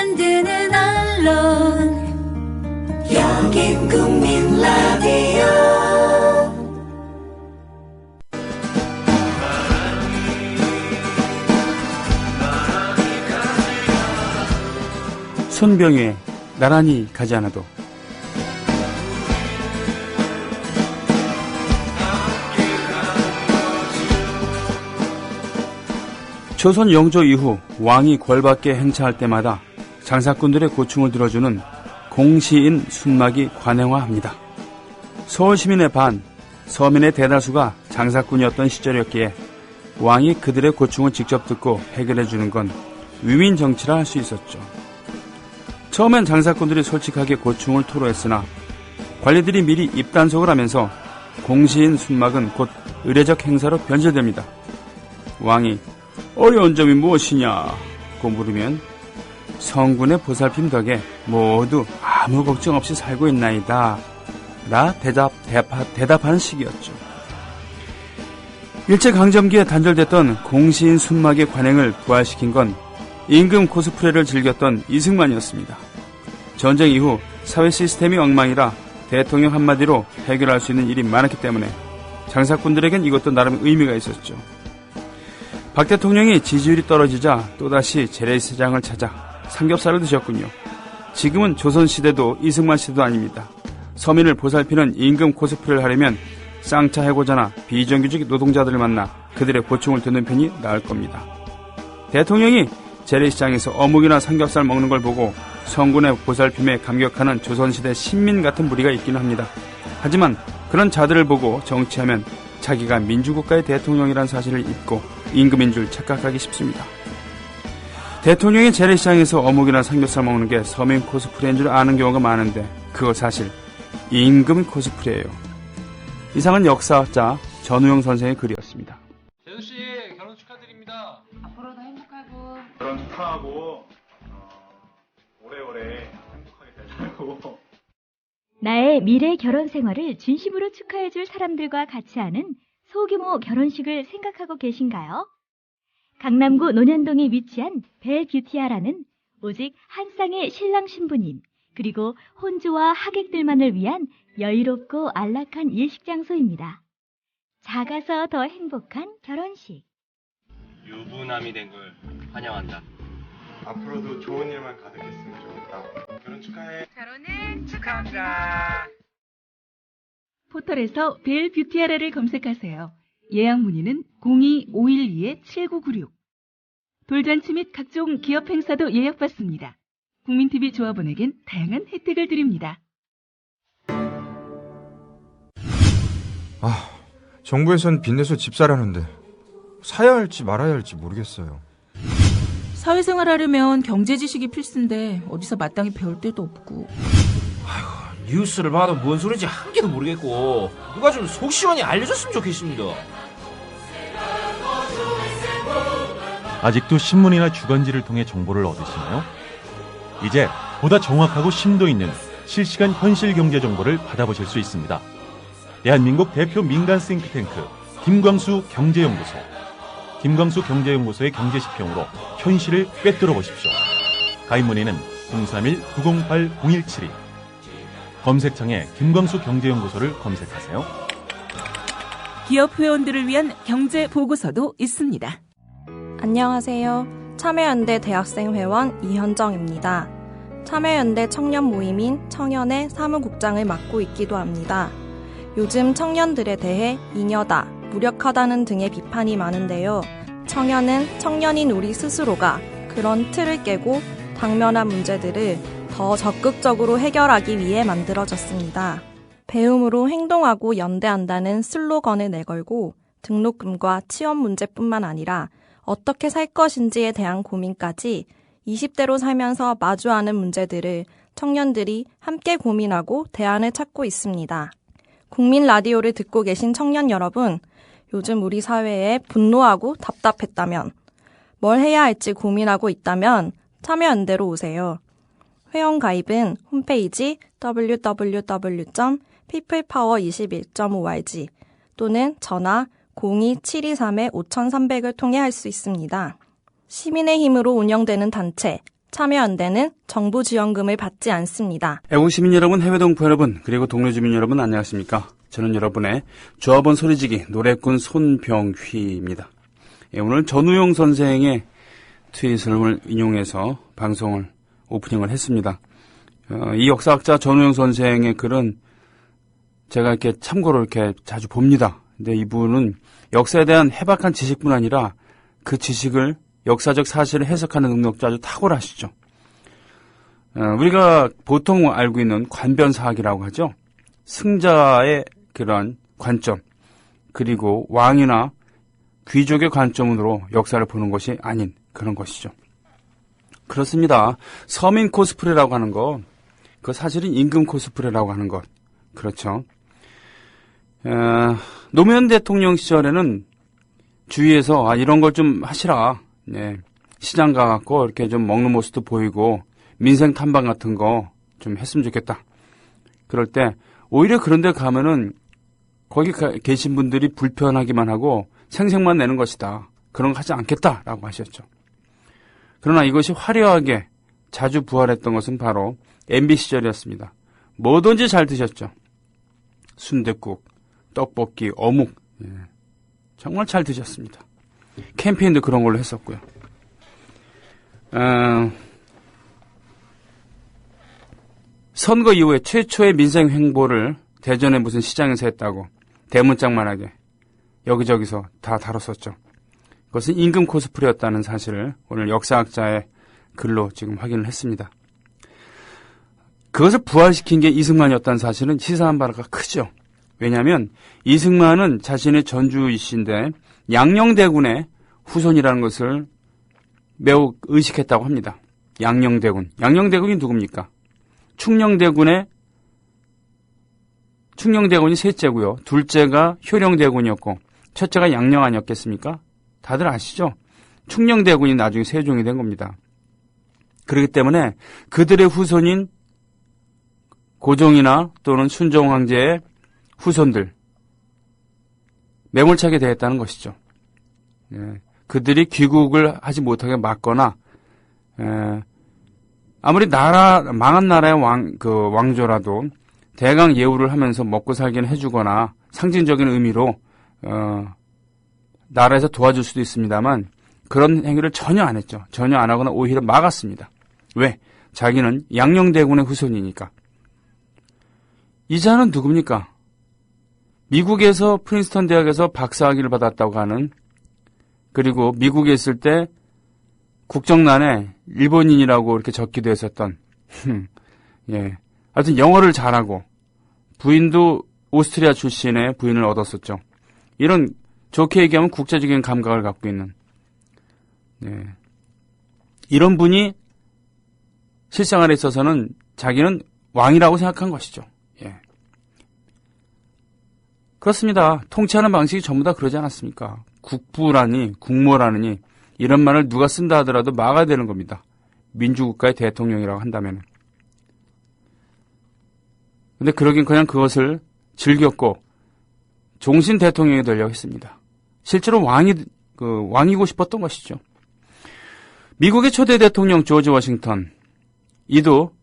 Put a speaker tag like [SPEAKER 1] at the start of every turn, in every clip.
[SPEAKER 1] 만드는 언론 여긴 국민 라디오.
[SPEAKER 2] 손병희의 나란히 가지 않아도. 조선 영조 이후 왕이 권받게 행차할 때마다 장사꾼들의 고충을 들어주는 공시인 순막이 관행화합니다. 서울 시민의 반, 서민의 대다수가 장사꾼이었던 시절이었기에 왕이 그들의 고충을 직접 듣고 해결해주는 건 위민 정치라 할 수 있었죠. 처음엔 장사꾼들이 솔직하게 고충을 토로했으나 관리들이 미리 입단속을 하면서 공시인 순막은 곧 의례적 행사로 변질됩니다. 왕이 어려운 점이 무엇이냐고 물으면 성군의 보살핌 덕에 모두 아무 걱정 없이 살고 있나이다 라 대답하는 식이었죠. 일제강점기에 단절됐던 공시인 순막의 관행을 부활시킨 건 임금 코스프레를 즐겼던 이승만이었습니다. 전쟁 이후 사회 시스템이 엉망이라 대통령 한마디로 해결할 수 있는 일이 많았기 때문에 장사꾼들에겐 이것도 나름 의미가 있었죠. 박 대통령이 지지율이 떨어지자 또다시 재래시장을 찾아 삼겹살을 드셨군요. 지금은 조선시대도 이승만 시대도 아닙니다. 서민을 보살피는 임금 코스프레를 하려면 쌍차 해고자나 비정규직 노동자들을 만나 그들의 고충을 듣는 편이 나을 겁니다. 대통령이 재래시장에서 어묵이나 삼겹살 먹는 걸 보고 성군의 보살핌에 감격하는 조선시대 신민 같은 무리가 있기는 합니다. 하지만 그런 자들을 보고 정치하면 자기가 민주국가의 대통령이란 사실을 잊고 임금인 줄 착각하기 쉽습니다. 대통령이 재래시장에서 어묵이나 삼겹살 먹는 게 서민 코스프레인 줄 아는 경우가 많은데 그거 사실 임금 코스프레예요. 이상은 역사학자 전우영 선생의 글이었습니다.
[SPEAKER 3] 재수씨 결혼 축하드립니다.
[SPEAKER 4] 앞으로도 행복하고
[SPEAKER 5] 결혼 축하하고 오래오래 행복하게 되자고.
[SPEAKER 6] 나의 미래 결혼 생활을 진심으로 축하해줄 사람들과 같이 하는 소규모 결혼식을 생각하고 계신가요? 강남구 논현동에 위치한 벨뷰티아라는 오직 한 쌍의 신랑 신부님 그리고 혼주와 하객들만을 위한 여유롭고 안락한 일식 장소입니다. 작아서 더 행복한 결혼식.
[SPEAKER 3] 유부남이 된 걸 환영한다.
[SPEAKER 5] 앞으로도 좋은 일만 가득했으면 좋겠다. 결혼 축하해.
[SPEAKER 4] 결혼을 축하합니다.
[SPEAKER 7] 포털에서 벨뷰티아라를 검색하세요. 예약 문의는 02-512-7996. 돌잔치 및 각종 기업 행사도 예약받습니다. 국민TV 조합원에겐 다양한 혜택을 드립니다.
[SPEAKER 8] 정부에선 빚내서 집 사라는데 사야 할지 말아야 할지 모르겠어요.
[SPEAKER 9] 사회생활 하려면 경제 지식이 필수인데 어디서 마땅히 배울 데도 없고.
[SPEAKER 10] 아이고, 뉴스를 봐도 뭔 소리인지 한 개도 모르겠고 누가 좀 속 시원히 알려줬으면 좋겠습니다.
[SPEAKER 11] 아직도 신문이나 주간지를 통해 정보를 얻으시나요? 이제 보다 정확하고 심도 있는 실시간 현실 경제 정보를 받아보실 수 있습니다. 대한민국 대표 민간 싱크탱크 김광수 경제연구소. 김광수 경제연구소의 경제시평으로 현실을 꿰뚫어 보십시오. 가입 문의는 031-908-0172. 검색창에 김광수 경제연구소를 검색하세요.
[SPEAKER 9] 기업 회원들을 위한 경제 보고서도 있습니다.
[SPEAKER 12] 안녕하세요. 참여연대 대학생회원 이현정입니다. 참여연대 청년 모임인 청년의 사무국장을 맡고 있기도 합니다. 요즘 청년들에 대해 잉여다, 무력하다는 등의 비판이 많은데요. 청년은 청년인 우리 스스로가 그런 틀을 깨고 당면한 문제들을 더 적극적으로 해결하기 위해 만들어졌습니다. 배움으로 행동하고 연대한다는 슬로건을 내걸고 등록금과 취업 문제뿐만 아니라 어떻게 살 것인지에 대한 고민까지 20대로 살면서 마주하는 문제들을 청년들이 함께 고민하고 대안을 찾고 있습니다. 국민 라디오를 듣고 계신 청년 여러분, 요즘 우리 사회에 분노하고 답답했다면, 뭘 해야 할지 고민하고 있다면 참여연대로 오세요. 회원 가입은 홈페이지 www.peoplepower21.org 또는 전화 02-723-5300을 통해 할 수 있습니다. 시민의 힘으로 운영되는 단체, 참여연대는 정부 지원금을 받지 않습니다.
[SPEAKER 2] 애국시민 여러분, 해외동포 여러분, 그리고 동료주민 여러분 안녕하십니까? 저는 여러분의 조합원 소리지기 노래꾼 손병휘입니다. 오늘 전우용 선생의 트윗을 인용해서 방송을 오프닝을 했습니다. 이 역사학자 전우용 선생의 글은 제가 이렇게 참고로 이렇게 자주 봅니다. 근데 이분은 역사에 대한 해박한 지식뿐 아니라 그 지식을 역사적 사실을 해석하는 능력도 아주 탁월하시죠. 우리가 보통 알고 있는 관변사학이라고 하죠. 승자의 그런 관점, 그리고 왕이나 귀족의 관점으로 역사를 보는 것이 아닌 그런 것이죠. 그렇습니다. 서민 코스프레라고 하는 거, 그 사실은 임금 코스프레라고 하는 것. 그렇죠. 노무현 대통령 시절에는 주위에서 이런 걸 좀 하시라. 네. 시장 가갖고 이렇게 좀 먹는 모습도 보이고 민생 탐방 같은 거 좀 했으면 좋겠다. 그럴 때 오히려 그런 데 가면은 거기 계신 분들이 불편하기만 하고 생색만 내는 것이다. 그런 거 하지 않겠다라고 하셨죠. 그러나 이것이 화려하게 자주 부활했던 것은 바로 MB 시절이었습니다. 뭐든지 잘 드셨죠. 순댓국, 떡볶이, 어묵, 정말 잘 드셨습니다. 캠페인도 그런 걸로 했었고요. 선거 이후에 최초의 민생 행보를 대전의 무슨 시장에서 했다고 대문짝만하게 여기저기서 다 다뤘었죠. 그것은 임금 코스프레였다는 사실을 오늘 역사학자의 글로 지금 확인을 했습니다. 그것을 부활시킨 게 이승만이었다는 사실은 시사한 바가 크죠. 왜냐하면 이승만은 자신의 전주이신데 양녕대군의 후손이라는 것을 매우 의식했다고 합니다. 양녕대군. 양녕대군이 누굽니까? 충녕대군이 셋째고요. 둘째가 효령대군이었고 첫째가 양녕 아니었겠습니까? 다들 아시죠? 충녕대군이 나중에 세종이 된 겁니다. 그렇기 때문에 그들의 후손인 고종이나 또는 순종 황제의 후손들 매몰차게 대했다는 것이죠. 그들이 귀국을 하지 못하게 막거나 아무리 망한 나라의 왕조라도 대강 예우를 하면서 먹고 살기는 해주거나 상징적인 의미로 나라에서 도와줄 수도 있습니다만 그런 행위를 전혀 안 했죠. 전혀 안 하거나 오히려 막았습니다. 왜? 자기는 양녕대군의 후손이니까. 이자는 누굽니까? 미국에서 프린스턴 대학에서 박사학위를 받았다고 하는, 그리고 미국에 있을 때 국정란에 일본인이라고 이렇게 적기도 했었던 예. 하여튼 영어를 잘하고 부인도 오스트리아 출신의 부인을 얻었었죠. 이런 좋게 얘기하면 국제적인 감각을 갖고 있는 이런 분이 실생활에 있어서는 자기는 왕이라고 생각한 것이죠. 예. 그렇습니다. 통치하는 방식이 전부 다 그러지 않았습니까? 국부라니 국모라느니 이런 말을 누가 쓴다 하더라도 막아야 되는 겁니다. 민주국가의 대통령이라고 한다면. 근데 그러긴 그냥 그것을 즐겼고 종신 대통령이 되려고 했습니다. 실제로 왕이고 싶었던 것이죠. 미국의 초대 대통령 조지 워싱턴, 이도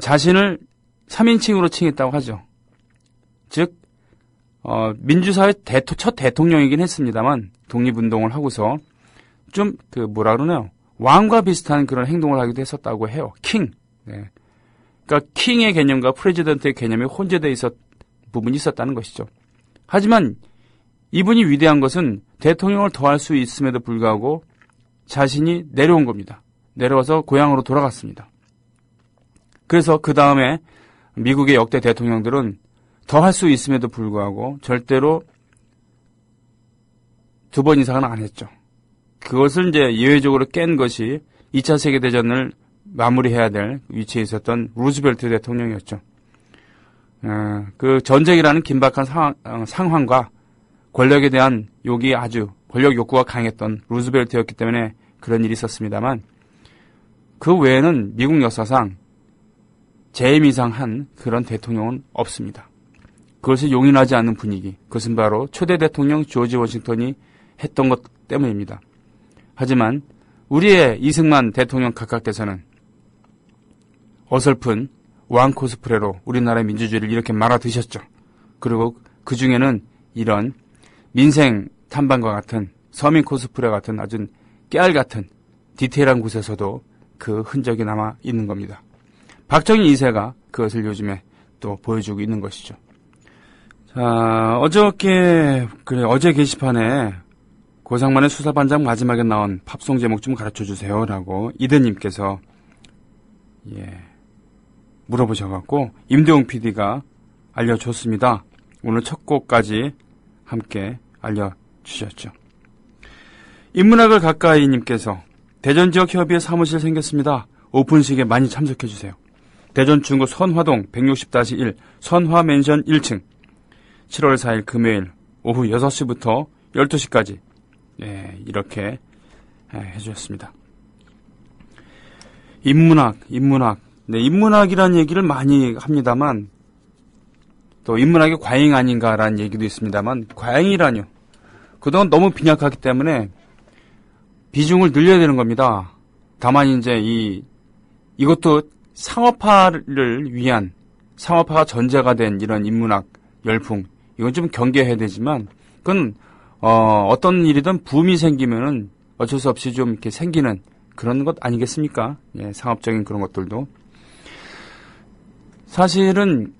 [SPEAKER 2] 자신을 3인칭으로 칭했다고 하죠. 즉 민주사회 첫 대통령이긴 했습니다만 독립운동을 하고서 좀 왕과 비슷한 그런 행동을 하기도 했었다고 해요. 킹. 네. 그러니까 킹의 개념과 프레지던트의 개념이 혼재되어 부분이 있었다는 것이죠. 하지만 이분이 위대한 것은 대통령을 더 할 수 있음에도 불구하고 자신이 내려온 겁니다. 내려와서 고향으로 돌아갔습니다. 그래서 그 다음에 미국의 역대 대통령들은 더 할 수 있음에도 불구하고 절대로 2번 이상은 안 했죠. 그것을 이제 예외적으로 깬 것이 2차 세계대전을 마무리해야 될 위치에 있었던 루즈벨트 대통령이었죠. 그 전쟁이라는 긴박한 상황과 권력에 대한 권력 욕구가 강했던 루즈벨트였기 때문에 그런 일이 있었습니다만 그 외에는 미국 역사상 재임 이상한 그런 대통령은 없습니다. 그것을 용인하지 않는 분위기, 그것은 바로 초대 대통령 조지 워싱턴이 했던 것 때문입니다. 하지만 우리의 이승만 대통령 각하께서는 어설픈 왕 코스프레로 우리나라의 민주주의를 이렇게 말아 드셨죠. 그리고 그 중에는 이런 민생 탐방과 같은 서민 코스프레 같은 아주 깨알 같은 디테일한 곳에서도 그 흔적이 남아 있는 겁니다. 박정희 2세가 그것을 요즘에 또 보여주고 있는 것이죠. 자, 어제 게시판에 고상만의 수사반장 마지막에 나온 팝송 제목 좀 가르쳐주세요 라고 이대님께서 물어보셔갖고 임대웅 PD가 알려줬습니다. 오늘 첫 곡까지 함께 알려주셨죠. 인문학을 가까이님께서 대전지역협의회 사무실 생겼습니다. 오픈식에 많이 참석해주세요. 대전 중구 선화동 160-1 선화맨션 1층 7월 4일 금요일 오후 6시부터 12시까지 이렇게 해주셨습니다. 인문학. 네, 인문학이라는 얘기를 많이 합니다만 또 인문학이 과잉 아닌가라는 얘기도 있습니다만 과잉이라뇨. 그동안 너무 빈약하기 때문에 비중을 늘려야 되는 겁니다. 다만 이제 이것도 상업화를 위한 상업화가 전제가 된 이런 인문학 열풍 이건 좀 경계해야 되지만 그건 어떤 일이든 붐이 생기면은 어쩔 수 없이 좀 이렇게 생기는 그런 것 아니겠습니까? 예, 상업적인 그런 것들도 사실은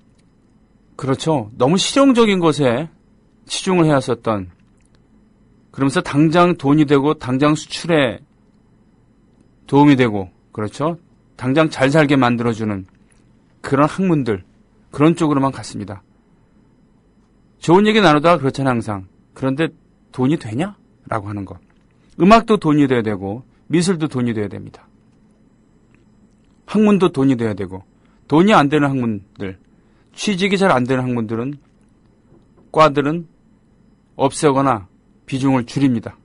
[SPEAKER 2] 그렇죠. 너무 실용적인 것에 치중을 해왔었던 그러면서 당장 돈이 되고 당장 수출에 도움이 되고 그렇죠. 당장 잘 살게 만들어주는 그런 학문들 그런 쪽으로만 갔습니다. 좋은 얘기 나누다가 그렇잖아요 항상. 그런데 돈이 되냐? 라고 하는 것. 음악도 돈이 돼야 되고 미술도 돈이 돼야 됩니다. 학문도 돈이 돼야 되고 돈이 안 되는 학문들 취직이 잘 안 되는 학문들은 과들은 없애거나 비중을 줄입니다.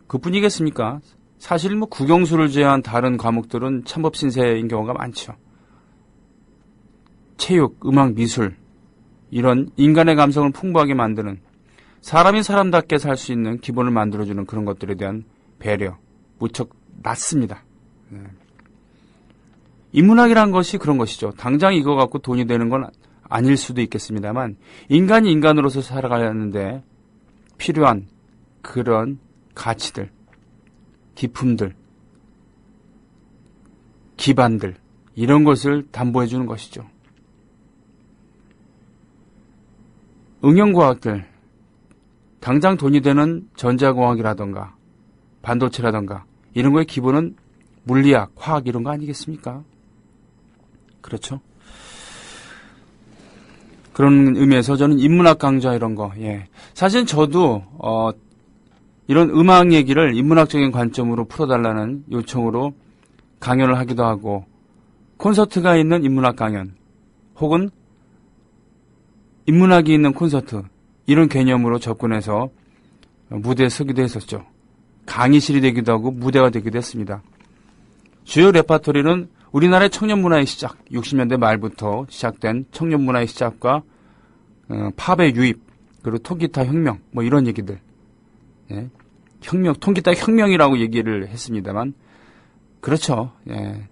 [SPEAKER 2] 그뿐이겠습니까? 사실 뭐 국영수를 제외한 다른 과목들은 참법신세인 경우가 많죠. 체육, 음악, 미술 이런 인간의 감성을 풍부하게 만드는 사람이 사람답게 살 수 있는 기본을 만들어주는 그런 것들에 대한 배려 무척 낮습니다. 인문학이란 것이 그런 것이죠. 당장 이거 갖고 돈이 되는 건 아닐 수도 있겠습니다만 인간이 인간으로서 살아가려는데 필요한 그런 가치들, 기품들, 기반들 이런 것을 담보해 주는 것이죠. 응용과학들, 당장 돈이 되는 전자공학이라던가 반도체라던가 이런 거의 기본은 물리학, 화학 이런 거 아니겠습니까? 그렇죠? 그런 의미에서 저는 인문학 강좌 이런 거, 사실 저도 이런 음악 얘기를 인문학적인 관점으로 풀어달라는 요청으로 강연을 하기도 하고 콘서트가 있는 인문학 강연 혹은 인문학이 있는 콘서트 이런 개념으로 접근해서 무대에 서기도 했었죠. 강의실이 되기도 하고 무대가 되기도 했습니다. 주요 레파토리는 우리나라의 청년문화의 시작, 60년대 말부터 시작된 청년문화의 시작과 팝의 유입, 그리고 통기타 혁명, 뭐 이런 얘기들. 혁명, 통기타 혁명이라고 얘기를 했습니다만, 그렇죠.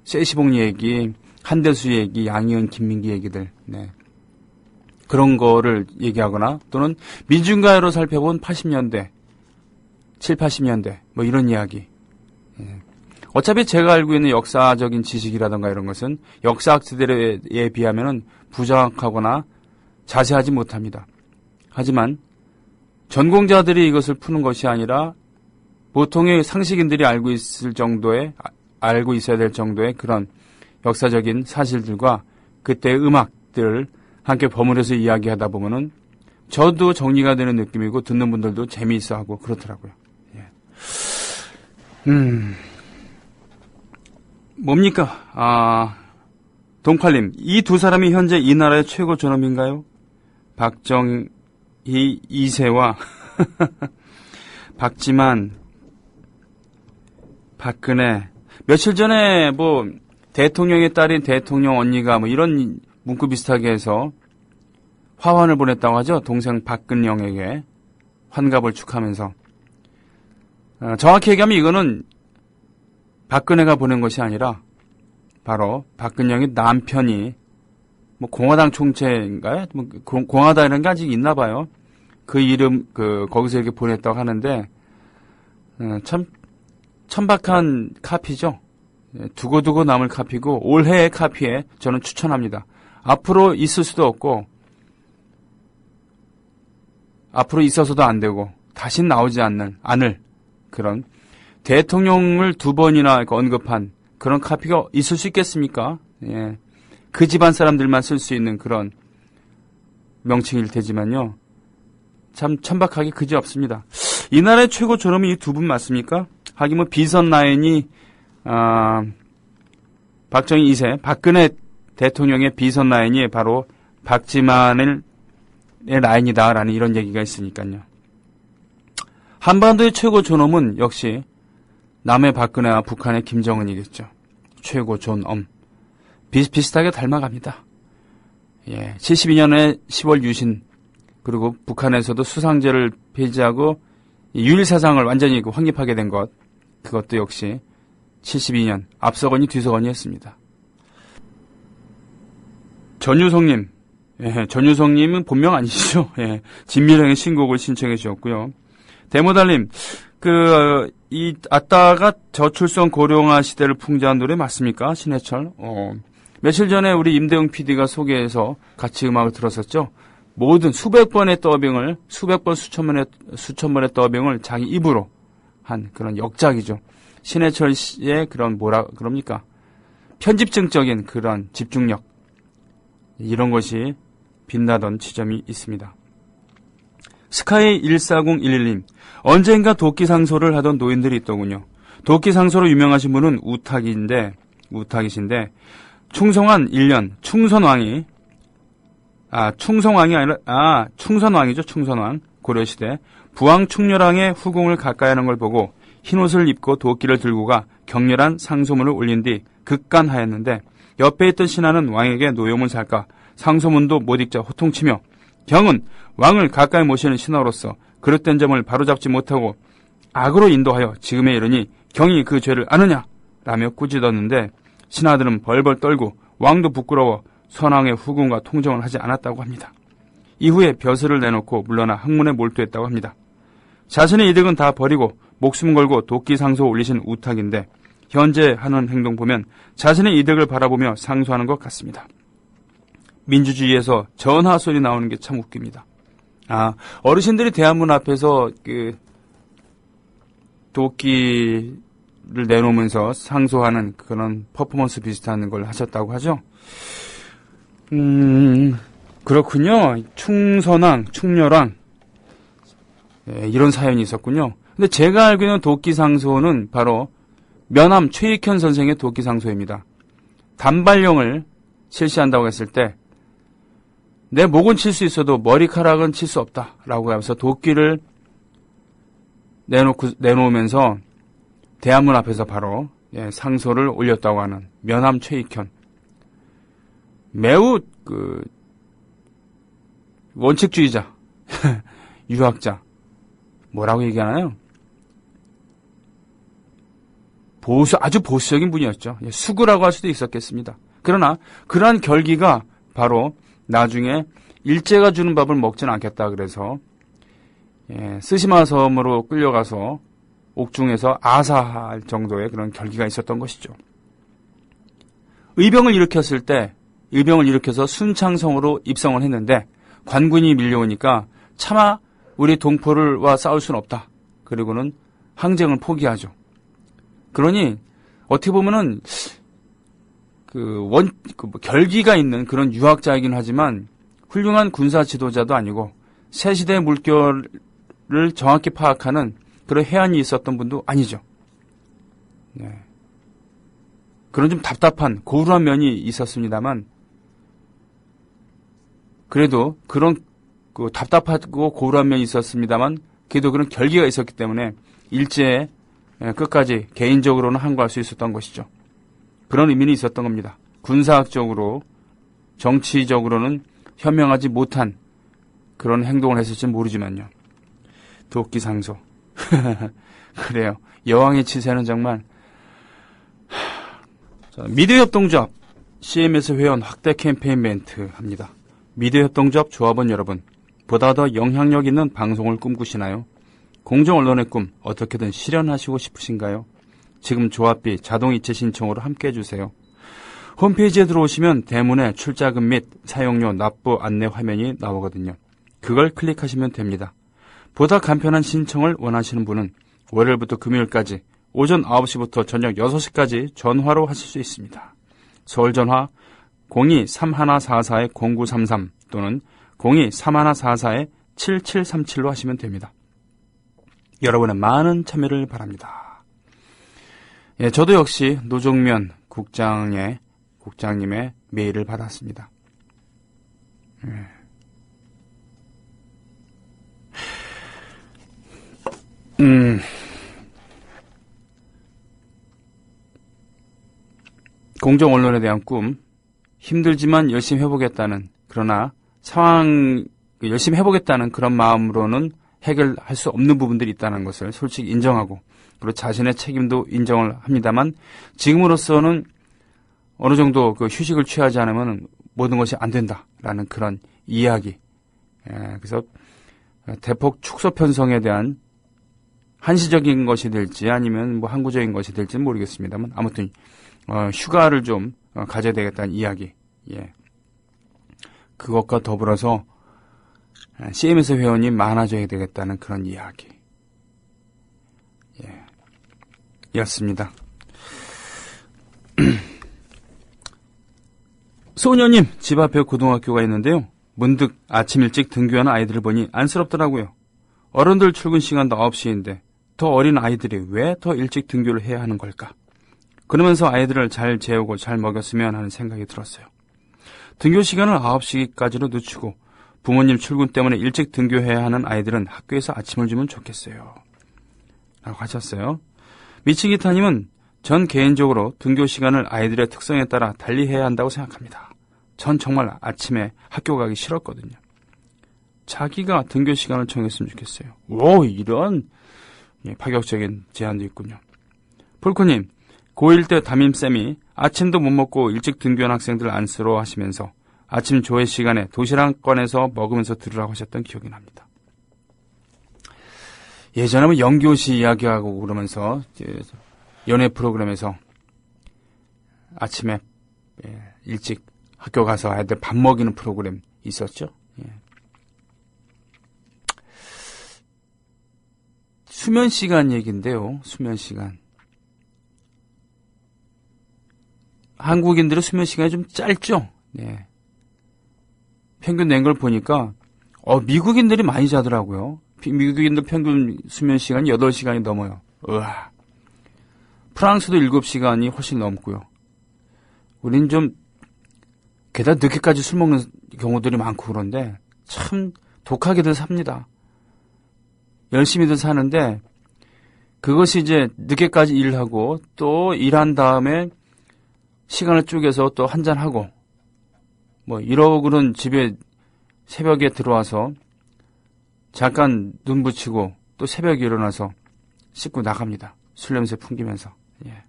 [SPEAKER 2] 세시봉 얘기, 한대수 얘기, 양희은, 김민기 얘기들. 그런 거를 얘기하거나 또는 민중가요로 살펴본 80년대, 7, 80년대, 뭐 이런 이야기. 어차피 제가 알고 있는 역사적인 지식이라든가 이런 것은 역사학자들에 비하면 부정확하거나 자세하지 못합니다. 하지만 전공자들이 이것을 푸는 것이 아니라 보통의 상식인들이 알고 있어야 될 정도의 그런 역사적인 사실들과 그때의 음악들을 함께 버무려서 이야기하다 보면은 저도 정리가 되는 느낌이고 듣는 분들도 재미있어하고 그렇더라고요. 뭡니까? 동칼님, 이 두 사람이 현재 이 나라의 최고 존엄인가요? 박정희 2세와 박지만, 박근혜. 며칠 전에 뭐 대통령의 딸인 대통령 언니가 뭐 이런 문구 비슷하게 해서 화환을 보냈다고 하죠. 동생 박근영에게 환갑을 축하하면서. 정확히 얘기하면 이거는 박근혜가 보낸 것이 아니라 바로 박근영의 남편이 뭐 공화당 총재인가요? 뭐 공화당 이런 게 아직 있나 봐요. 그 이름 거기서 이렇게 보냈다고 하는데 참 천박한 카피죠. 두고두고 남을 카피고 올해의 카피에 저는 추천합니다. 앞으로 있을 수도 없고 앞으로 있어서도 안 되고 다신 나오지 않을 그런 대통령을 2번이나 언급한 그런 카피가 있을 수 있겠습니까? 예. 그 집안 사람들만 쓸 수 있는 그런 명칭일 테지만요. 참 천박하게 그지없습니다. 이 나라의 최고 존엄이 이 두 분 맞습니까? 하긴 뭐 비선 라인이 박정희 2세 박근혜 대통령의 비선 라인이 바로 박지만의 라인이다라는 이런 얘기가 있으니까요. 한반도의 최고 존엄은 역시 남의 박근혜와 북한의 김정은이겠죠. 최고 존엄. 비슷비슷하게 닮아갑니다. 예, 72년에 10월 유신 그리고 북한에서도 수상제를 폐지하고 유일사상을 완전히 확립하게 된 것 그것도 역시 72년 앞서거니 뒤서거니 했습니다. 전유성님, 예, 전유성님은 본명 아니시죠? 예, 진미령의 신곡을 신청해 주셨고요. 데모달님, 아따가 저출생 고령화 시대를 풍자한 노래 맞습니까? 신해철. 며칠 전에 우리 임대웅 PD가 소개해서 같이 음악을 들었었죠. 모든 수백 번의 더빙을, 수천 번의 더빙을 자기 입으로 한 그런 역작이죠. 신해철 씨의 그런 그럽니까? 편집증적인 그런 집중력. 이런 것이 빛나던 지점이 있습니다. 스카이 14011님, 언젠가 도끼 상소를 하던 노인들이 있더군요. 도끼 상소로 유명하신 분은 우탁이신데, 충성한 1년, 충선왕이죠, 충선왕, 고려시대, 부왕 충렬왕의 후궁을 가까이 하는 걸 보고 흰옷을 입고 도끼를 들고 가 격렬한 상소문을 올린 뒤 극간하였는데, 옆에 있던 신하는 왕에게 노여문 살까, 상소문도 못 읽자 호통치며, 경은 왕을 가까이 모시는 신하로서 그릇된 점을 바로잡지 못하고 악으로 인도하여 지금에 이르니 경이 그 죄를 아느냐? 라며 꾸짖었는데 신하들은 벌벌 떨고 왕도 부끄러워 선왕의 후궁과 통정을 하지 않았다고 합니다. 이후에 벼슬을 내놓고 물러나 학문에 몰두했다고 합니다. 자신의 이득은 다 버리고 목숨 걸고 도끼 상소 올리신 우탁인데 현재 하는 행동 보면 자신의 이득을 바라보며 상소하는 것 같습니다. 민주주의에서 전하 소리 나오는 게 참 웃깁니다. 어르신들이 대한문 앞에서 도끼를 내놓으면서 상소하는 그런 퍼포먼스 비슷한 걸 하셨다고 하죠. 그렇군요. 충선왕, 충렬왕. 예, 이런 사연이 있었군요. 근데 제가 알고 있는 도끼 상소는 바로 면함 최익현 선생의 도끼 상소입니다. 단발령을 실시한다고 했을 때 내 목은 칠 수 있어도 머리카락은 칠 수 없다라고 하면서 도끼를 내놓으면서 대한문 앞에서 바로 상소를 올렸다고 하는 면함 최익현. 매우 원칙주의자, 유학자, 뭐라고 얘기하나요? 아주 보수적인 분이었죠. 수구라고 할 수도 있었겠습니다. 그러나 그러한 결기가 바로 나중에 일제가 주는 밥을 먹지는 않겠다 그래서 스시마 섬으로 끌려가서 옥중에서 아사할 정도의 그런 결기가 있었던 것이죠. 의병을 일으켜서 순창성으로 입성을 했는데 관군이 밀려오니까 차마 우리 동포들과 싸울 수는 없다. 그리고는 항쟁을 포기하죠. 그러니 어떻게 보면은 결기가 있는 그런 유학자이긴 하지만 훌륭한 군사 지도자도 아니고 새 시대의 물결을 정확히 파악하는 그런 해안이 있었던 분도 아니죠. 네. 그런 좀 답답한 고루한 면이 있었습니다만 그래도 그런 답답하고 고루한 면이 있었습니다만 그래도 그런 결기가 있었기 때문에 일제에 끝까지 개인적으로는 항거할 수 있었던 것이죠. 그런 의미는 있었던 겁니다. 군사학적으로, 정치적으로는 현명하지 못한 그런 행동을 했을지 모르지만요. 도끼 상소. 그래요. 여왕의 치세는 정말. 자, 미디어협동조합 CMS 회원 확대 캠페인 멘트 합니다. 미디어협동조합 조합원 여러분, 보다 더 영향력 있는 방송을 꿈꾸시나요? 공정언론의 꿈 어떻게든 실현하시고 싶으신가요? 지금 조합비 자동이체 신청으로 함께 해주세요. 홈페이지에 들어오시면 대문에 출자금 및 사용료 납부 안내 화면이 나오거든요. 그걸 클릭하시면 됩니다. 보다 간편한 신청을 원하시는 분은 월요일부터 금요일까지 오전 9시부터 저녁 6시까지 전화로 하실 수 있습니다. 서울 전화 02-3144-0933 또는 02-3144-7737로 하시면 됩니다. 여러분의 많은 참여를 바랍니다. 예, 저도 역시 노종면 국장님의 메일을 받았습니다. 예. 공정 언론에 대한 꿈, 힘들지만 열심히 해보겠다는, 그러나 열심히 해보겠다는 그런 마음으로는 해결할 수 없는 부분들이 있다는 것을 솔직히 인정하고, 그리고 자신의 책임도 인정을 합니다만, 지금으로서는 어느 정도 그 휴식을 취하지 않으면 모든 것이 안 된다라는 그런 이야기. 그래서 대폭 축소 편성에 대한 한시적인 것이 될지 아니면 뭐 항구적인 것이 될지는 모르겠습니다만, 아무튼 휴가를 좀 가져야 되겠다는 이야기. 예. 그것과 더불어서 CMS 회원이 많아져야 되겠다는 그런 이야기. 예. 였습니다. 소녀님, 집 앞에 고등학교가 있는데요. 문득 아침 일찍 등교하는 아이들을 보니 안쓰럽더라고요. 어른들 출근 시간도 9시인데 더 어린 아이들이 왜 더 일찍 등교를 해야 하는 걸까? 그러면서 아이들을 잘 재우고 잘 먹였으면 하는 생각이 들었어요. 등교 시간을 9시까지로 늦추고 부모님 출근 때문에 일찍 등교해야 하는 아이들은 학교에서 아침을 주면 좋겠어요. 라고 하셨어요. 미치기타님은 전 개인적으로 등교 시간을 아이들의 특성에 따라 달리 해야 한다고 생각합니다. 전 정말 아침에 학교 가기 싫었거든요. 자기가 등교 시간을 정했으면 좋겠어요. 오, 이런 파격적인 제안도 있군요. 폴코님, 고1 때 담임쌤이 아침도 못 먹고 일찍 등교한 학생들 안쓰러워 하시면서 아침 조회 시간에 도시락 꺼내서 먹으면서 들으라고 하셨던 기억이 납니다. 예전에 뭐 영교시 이야기하고 그러면서 연애 프로그램에서 아침에 일찍 학교 가서 아이들 밥 먹이는 프로그램 있었죠. 예. 수면 시간 얘기인데요. 수면 시간. 한국인들의 수면 시간이 좀 짧죠. 네. 평균 낸 걸 보니까 미국인들이 많이 자더라고요. 미국인들 평균 수면 시간이 8시간이 넘어요. 우와. 프랑스도 7시간이 훨씬 넘고요. 우린 좀 게다가 늦게까지 술 먹는 경우들이 많고 그런데 참 독하게들 삽니다. 열심히들 사는데 그것이 이제 늦게까지 일하고 또 일한 다음에 시간을 쪼개서 또 한잔하고 뭐 이러고는 집에 새벽에 들어와서 잠깐 눈 붙이고 또 새벽에 일어나서 씻고 나갑니다. 술 냄새 풍기면서. 예.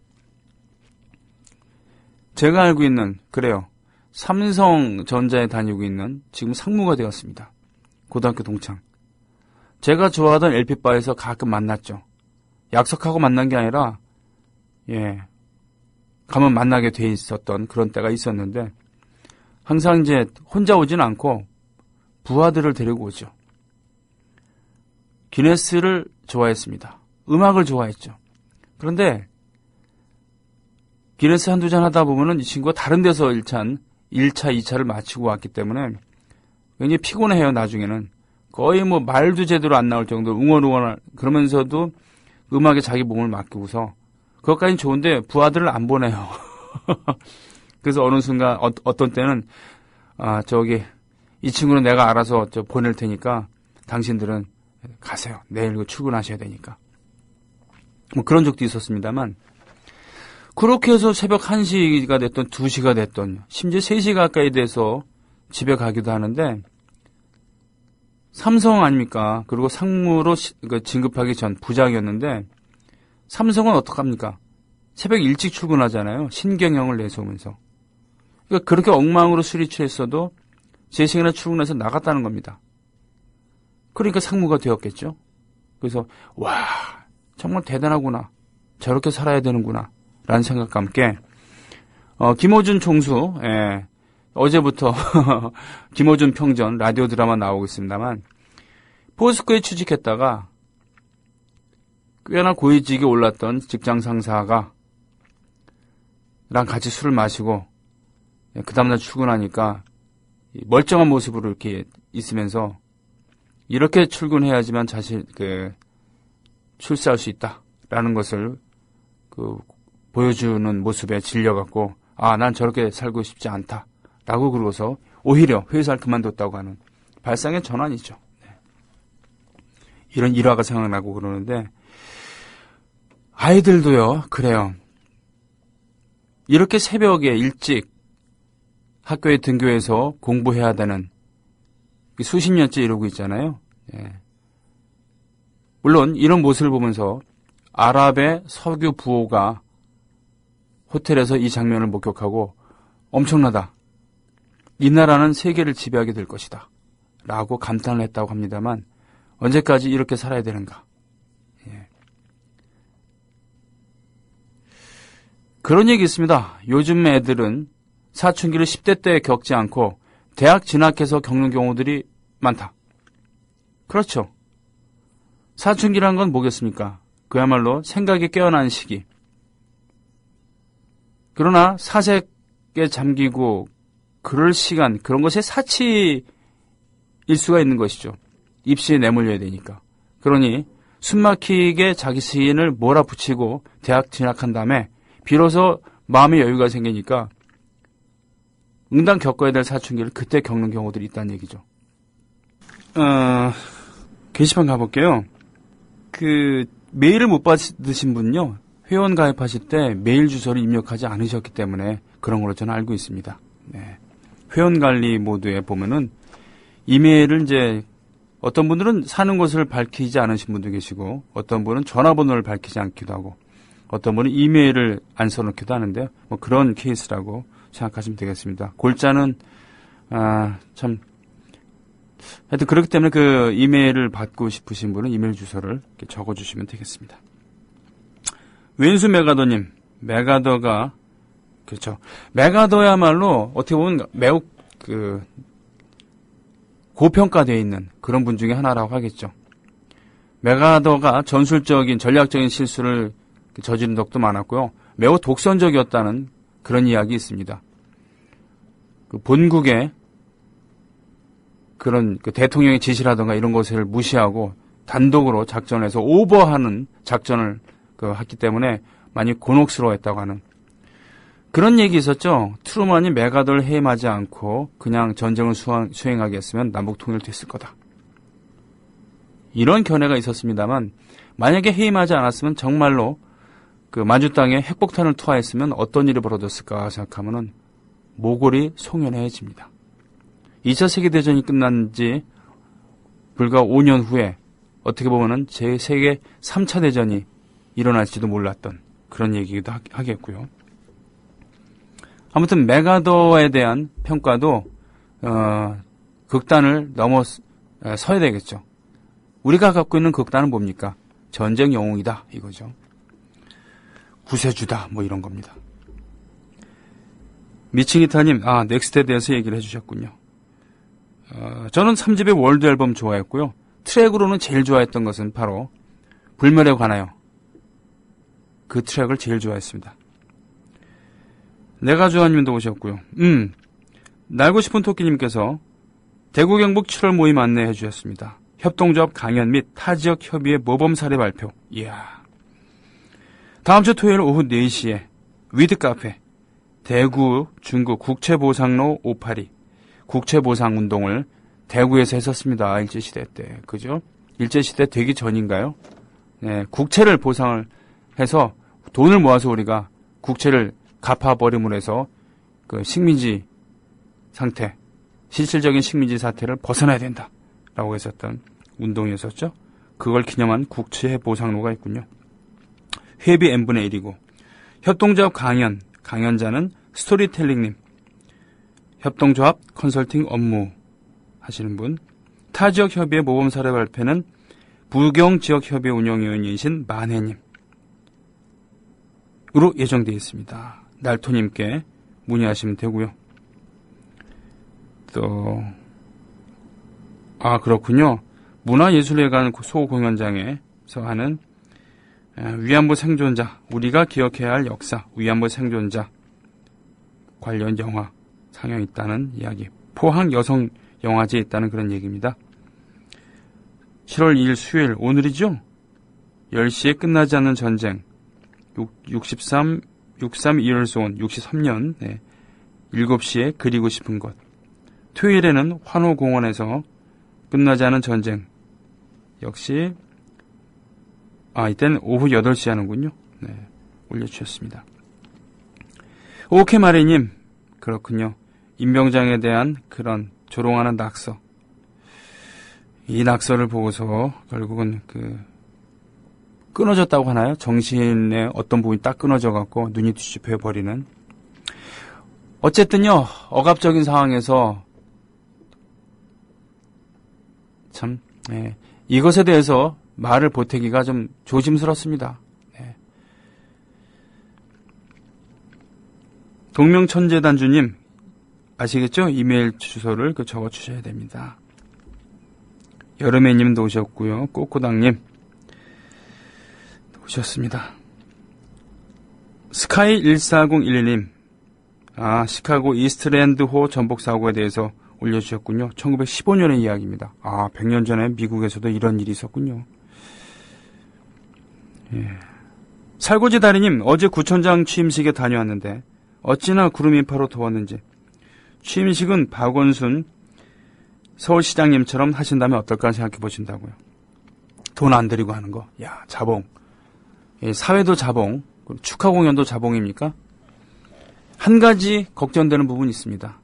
[SPEAKER 2] 제가 알고 있는 그래요. 삼성전자에 다니고 있는 지금 상무가 되었습니다. 고등학교 동창. 제가 좋아하던 LP바에서 가끔 만났죠. 약속하고 만난 게 아니라 가면 만나게 돼 있었던 그런 때가 있었는데 항상 이제 혼자 오진 않고 부하들을 데리고 오죠. 기네스를 좋아했습니다. 음악을 좋아했죠. 그런데 기네스 한두 잔 하다 보면은 이 친구가 다른 데서 1차, 2차를 마치고 왔기 때문에 굉장히 피곤해요, 나중에는. 거의 뭐 말도 제대로 안 나올 정도로 웅얼웅얼 그러면서도 음악에 자기 몸을 맡기고서 그것까지는 좋은데 부하들을 안 보내요. 그래서 어느 순간 어떤 때는 이 친구는 내가 알아서 보낼 테니까 당신들은 가세요. 내일 출근하셔야 되니까. 뭐 그런 적도 있었습니다만 그렇게 해서 새벽 1시가 됐던 2시가 됐던 심지어 3시 가까이 돼서 집에 가기도 하는데 삼성 아닙니까? 그리고 상무로 진급하기 전 부장이었는데 삼성은 어떡합니까? 새벽 일찍 출근하잖아요. 신경영을 내세우면서. 그러니까 그렇게 엉망으로 술이 취했어도 제 시간에 출근해서 나갔다는 겁니다. 그러니까 상무가 되었겠죠. 그래서 와, 정말 대단하구나. 저렇게 살아야 되는구나. 라는 생각과 함께 김호준 총수, 어제부터 김호준 평전 라디오 드라마 나오고 있습니다만 포스코에 취직했다가 꽤나 고위직에 올랐던 직장 상사가 랑 같이 술을 마시고 그 다음날 출근하니까 멀쩡한 모습으로 이렇게 있으면서 이렇게 출근해야지만 출세할 수 있다라는 것을 보여주는 모습에 질려갖고 난 저렇게 살고 싶지 않다라고 그러고서 오히려 회사를 그만뒀다고 하는 발상의 전환이죠. 이런 일화가 생각나고 그러는데 아이들도요, 그래요. 이렇게 새벽에 일찍 학교에 등교해서 공부해야 되는 수십 년째 이러고 있잖아요. 물론 이런 모습을 보면서 아랍의 석유 부호가 호텔에서 이 장면을 목격하고 엄청나다. 이 나라는 세계를 지배하게 될 것이다. 라고 감탄을 했다고 합니다만 언제까지 이렇게 살아야 되는가. 그런 얘기 있습니다. 요즘 애들은 사춘기를 10대 때 겪지 않고 대학 진학해서 겪는 경우들이 많다. 그렇죠. 사춘기란 건 뭐겠습니까? 그야말로 생각이 깨어나는 시기. 그러나 사색에 잠기고 그럴 시간, 그런 것의 사치일 수가 있는 것이죠. 입시에 내몰려야 되니까. 그러니 숨막히게 자기 시인을 몰아붙이고 대학 진학한 다음에 비로소 마음의 여유가 생기니까 응당 겪어야 될 사춘기를 그때 겪는 경우들이 있다는 얘기죠. 게시판 가볼게요. 메일을 못 받으신 분요, 회원 가입하실 때 메일 주소를 입력하지 않으셨기 때문에 그런 걸로 저는 알고 있습니다. 회원 관리 모드에 보면은 이메일을 이제 어떤 분들은 사는 곳을 밝히지 않으신 분도 계시고 어떤 분은 전화번호를 밝히지 않기도 하고 어떤 분은 이메일을 안 써놓기도 하는데요. 뭐 그런 케이스라고 생각하시면 되겠습니다. 골자는 참 하여튼 그렇기 때문에 그 이메일을 받고 싶으신 분은 이메일 주소를 이렇게 적어주시면 되겠습니다. 왼수 메가더님, 메가더가 그렇죠. 메가더야말로 어떻게 보면 매우 고평가되어 있는 그런 분 중에 하나라고 하겠죠. 메가더가 전술적인 전략적인 실수를 저지른 적도 많았고요. 매우 독선적이었다는 그런 이야기 있습니다. 본국의 그런 대통령의 지시라든가 이런 것을 무시하고 단독으로 작전해서 오버하는 작전을 했기 때문에 많이 곤혹스러워했다고 하는 그런 얘기 있었죠. 트루먼이 메가더를 해임하지 않고 그냥 전쟁을 수행하게 했으면 남북 통일됐을 거다. 이런 견해가 있었습니다만 만약에 해임하지 않았으면 정말로 만주 땅에 핵폭탄을 투하했으면 어떤 일이 벌어졌을까 생각하면은 모골이 송연해집니다. 2차 세계대전이 끝난 지 불과 5년 후에 어떻게 보면은 제3계 3차 대전이 일어날지도 몰랐던 그런 얘기기도 하겠고요. 아무튼 메가더에 대한 평가도 극단을 넘어서야 되겠죠. 우리가 갖고 있는 극단은 뭡니까? 전쟁 영웅이다 이거죠. 구세주다 뭐 이런 겁니다. 미칭이타님, 넥스트에 대해서 얘기를 해주셨군요. 저는 3집의 월드 앨범 좋아했고요. 트랙으로는 제일 좋아했던 것은 바로 불멸에 관하여 그 트랙을 제일 좋아했습니다. 내가 좋아님도 오셨고요. 날고 싶은 토끼님께서 대구 경북 7월 모임 안내해 주셨습니다. 협동조합 강연 및 타지역 협의회 모범 사례 발표. 이야. 다음 주 토요일 오후 4시에 위드 카페 대구 중구 국채보상로 582 국채보상운동을 대구에서 했었습니다. 일제시대 때. 그죠? 일제시대 되기 전인가요? 네, 국채를 보상을 해서 돈을 모아서 우리가 국채를 갚아버림으로 해서 식민지 상태, 실질적인 식민지 사태를 벗어나야 된다라고 했었던 운동이었었죠. 그걸 기념한 국채보상로가 있군요. 회비 n분의 1이고 협동조합 강연자는 스토리텔링님, 협동조합 컨설팅 업무 하시는 분, 타지역협의회 모범 사례 발표는 부경지역협의회 운영위원이신 만혜님 으로 예정되어 있습니다. 날토님께 문의하시면 되고요. 또 그렇군요. 문화예술회관 소공연장에서 하는 위안부 생존자, 우리가 기억해야 할 역사, 위안부 생존자 관련 영화 상영이 있다는 이야기, 포항 여성 영화제에 있다는 그런 얘기입니다. 7월 2일 수요일, 오늘이죠? 10시에 끝나지 않는 전쟁, 63 years on, 63년, 7시에 그리고 싶은 것. 토요일에는 환호공원에서 끝나지 않은 전쟁, 역시 이때는 오후 8시 하는군요. 올려주셨습니다. 오케마리님, 그렇군요. 임병장에 대한 그런 조롱하는 낙서. 이 낙서를 보고서 결국은 끊어졌다고 하나요? 정신의 어떤 부분이 딱 끊어져갖고 눈이 뒤집혀버리는. 어쨌든요, 억압적인 상황에서 참, 이것에 대해서 말을 보태기가 좀 조심스럽습니다. 동명천재단주님, 아시겠죠? 이메일 주소를 적어 주셔야 됩니다. 여름애님도 오셨고요. 꼬꼬당님 오셨습니다. 스카이14011님, 시카고 이스트랜드호 전복사고에 대해서 올려주셨군요. 1915년의 이야기입니다. 100년 전에 미국에서도 이런 일이 있었군요. 살고지 다리님, 어제 구청장 취임식에 다녀왔는데 어찌나 구름 인파로 더웠는지. 취임식은 박원순 서울시장님처럼 하신다면 어떨까 생각해 보신다고요. 돈 안 들이고 하는 거. 자봉. 사회도 자봉, 축하 공연도 자봉입니까? 한 가지 걱정되는 부분이 있습니다.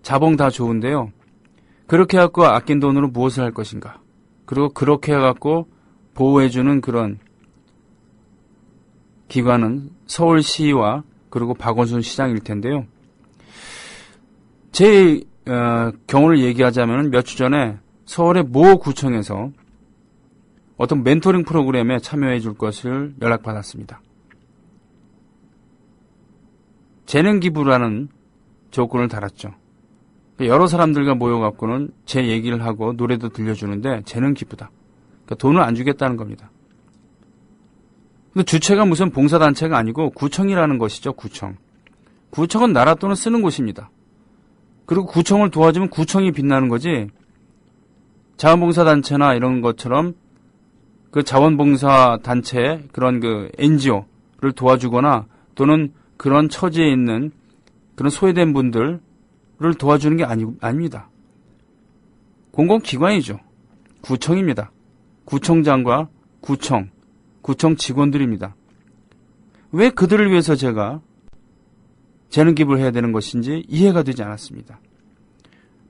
[SPEAKER 2] 자봉 다 좋은데요. 그렇게 해갖고 아낀 돈으로 무엇을 할 것인가. 그리고 그렇게 해갖고 보호해주는 그런 기관은 서울시와 그리고 박원순 시장일 텐데요. 제 경우를 얘기하자면 몇 주 전에 서울의 모 구청에서 어떤 멘토링 프로그램에 참여해 줄 것을 연락받았습니다. 재능 기부라는 조건을 달았죠. 여러 사람들과 모여갖고는 제 얘기를 하고 노래도 들려주는데 재능 기부다. 그러니까 돈을 안 주겠다는 겁니다. 근데 주체가 무슨 봉사단체가 아니고 구청이라는 것이죠. 구청. 구청은 나라 돈을 쓰는 곳입니다. 그리고 구청을 도와주면 구청이 빛나는 거지, 자원봉사단체나 이런 것처럼 그 자원봉사단체, 그런 NGO를 도와주거나 또는 그런 처지에 있는 그런 소외된 분들을 도와주는 게 아닙니다. 공공기관이죠. 구청입니다. 구청장과 구청 직원들입니다. 왜 그들을 위해서 제가 재능 기부를 해야 되는 것인지 이해가 되지 않았습니다.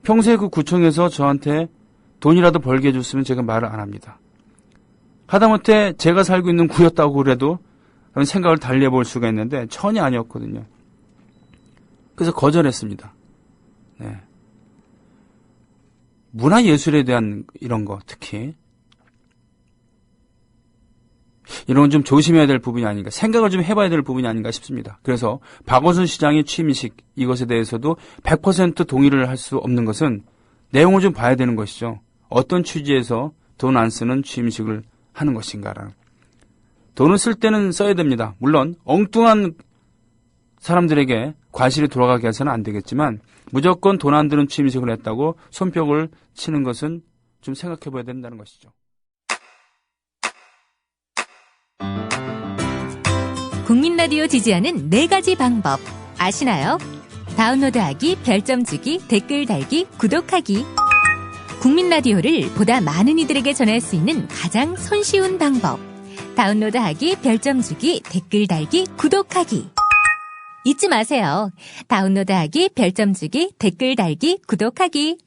[SPEAKER 2] 평소에 그 구청에서 저한테 돈이라도 벌게 해줬으면 제가 말을 안 합니다. 하다못해 제가 살고 있는 구였다고 그래도 생각을 달리해볼 수가 있는데 전혀 아니었거든요. 그래서 거절했습니다. 문화예술에 대한 이런 거, 특히 이런 건 좀 조심해야 될 부분이 아닌가, 생각을 좀 해봐야 될 부분이 아닌가 싶습니다. 그래서 박원순 시장의 취임식, 이것에 대해서도 100% 동의를 할 수 없는 것은 내용을 좀 봐야 되는 것이죠. 어떤 취지에서 돈 안 쓰는 취임식을 하는 것인가라는. 돈을 쓸 때는 써야 됩니다. 물론 엉뚱한 사람들에게 과실이 돌아가게 해서는 안 되겠지만 무조건 돈 안 드는 취임식을 했다고 손뼉을 치는 것은 좀 생각해 봐야 된다는 것이죠.
[SPEAKER 13] 국민라디오 지지하는 4가지 방법 아시나요? 다운로드하기, 별점 주기, 댓글 달기, 구독하기. 국민라디오를 보다 많은 이들에게 전할 수 있는 가장 손쉬운 방법. 다운로드하기, 별점 주기, 댓글 달기, 구독하기. 잊지 마세요. 다운로드하기, 별점 주기, 댓글 달기, 구독하기.